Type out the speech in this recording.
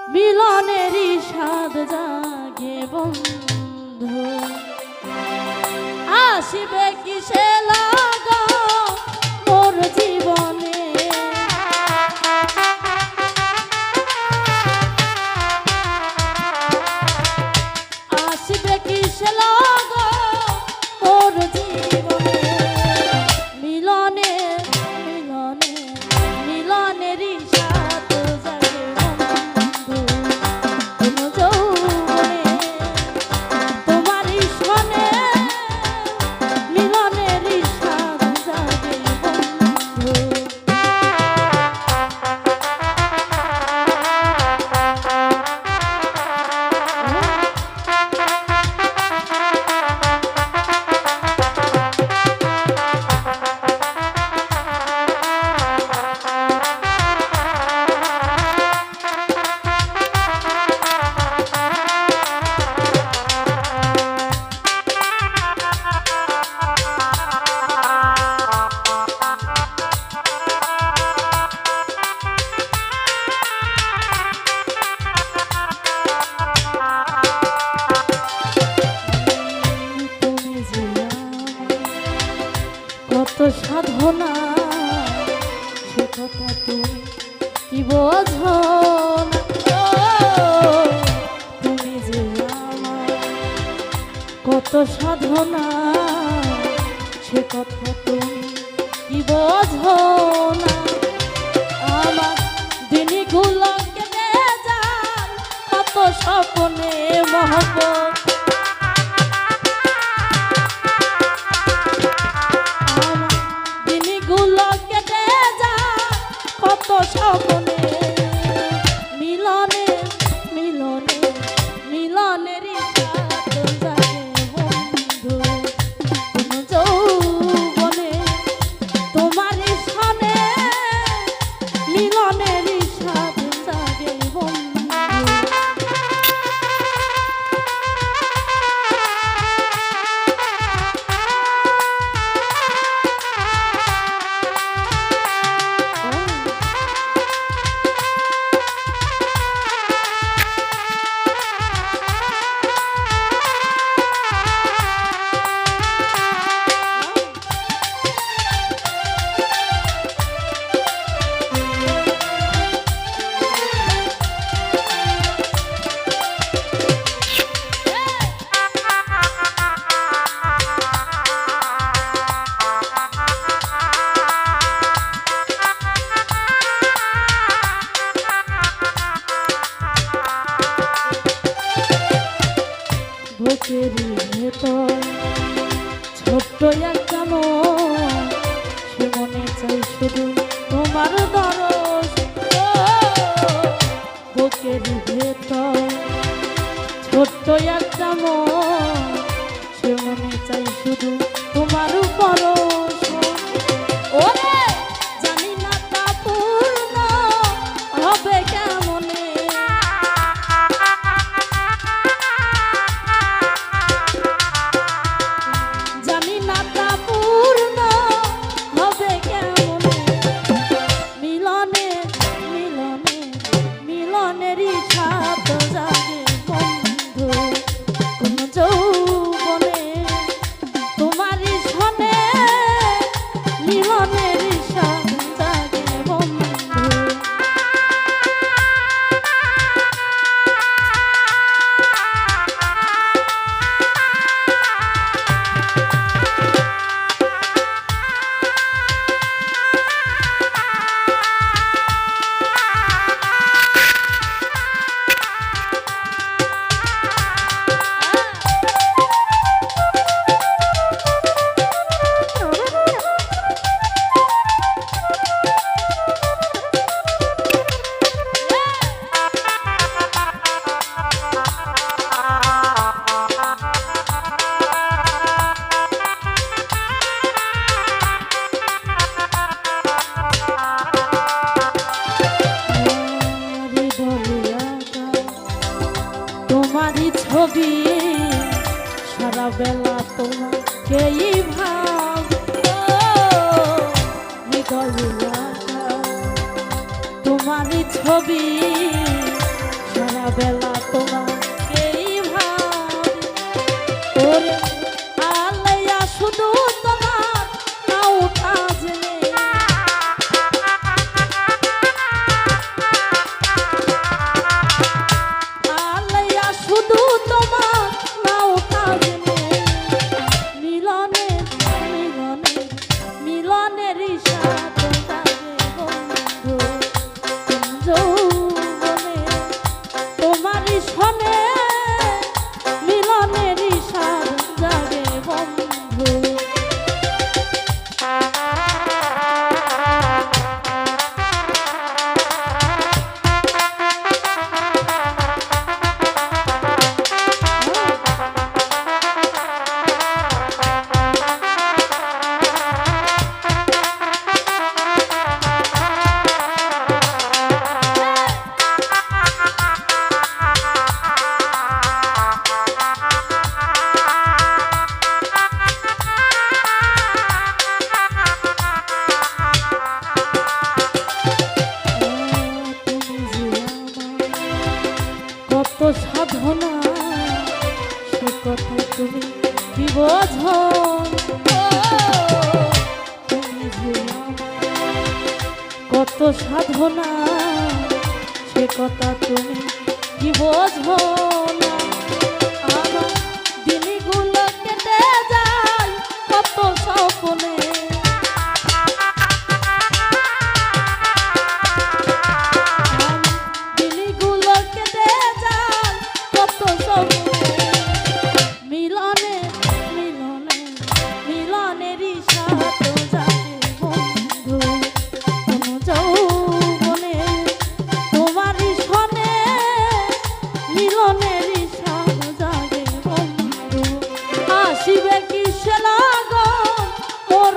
মিলনেরই স্বাদ জাগে বন্ধু আসিবে কিসে লাগা মোর জীবনে আসিবে কিসে লাগা মোর জীবনে মিলনে মিলনে মিলনেরই স্বাদ জাগে বন্ধু কোন যৌবনে তোমারই সনে মিলনেরই স্বাদ জাগে বন্ধু কত সাধনা সে কথা তুমি কি বোঝো না তুমি যে আমার কত সাধনা সে কথা তুমি কি বোঝো না আমার দিনগুলো কেটে যায় কত স্বপ্নে মহব্বত স্বপ্নে মিলনে মিলনে মিলনেরই স্বাদ জাগে বন্ধু কোন যৌবনে তোমারই সনে মিলনেরই স্বাদ জাগে বন্ধু বুকেরই ভেতর ছোট্ট একটা মন সে মনে চাই শুধু তোমার দরজ বুকেরই ভেতর ছোট্ট একটা মন সে মনে চাই শুধু তোমার পরশ ওরে জানি না তা পূর্ণ হবে কেমনে মিলনেরই স্বাদ জাগে বন্ধু কোন যৌবনে তোমারই সনে মিলনেরই স্বাদ জাগে বন্ধু তোমারই ছবি সারা বেলা তোমাকেই ভাব তোমারই ছবি বেলা তোমাকেই ভাবি ওরে আলাইয়া শুধু তোমার নাও কাজ নেই আলাইয়া শুধু তোমার নাও কাজ নেই মিলনের মিলনের মিলনের সাথে যাবে বন্ধু যৌবনে তোমার সনে মিলনের সাথে যাবে বন্ধু কত সাধনা সে কথা তুমি কি বোঝো তুমি যে কত সাধনা সে কথা তুমি কি বোঝো না আমার দিনগুলো কেটে যায় কত স্বপ্নে আসিবে কিসে লাগো মোর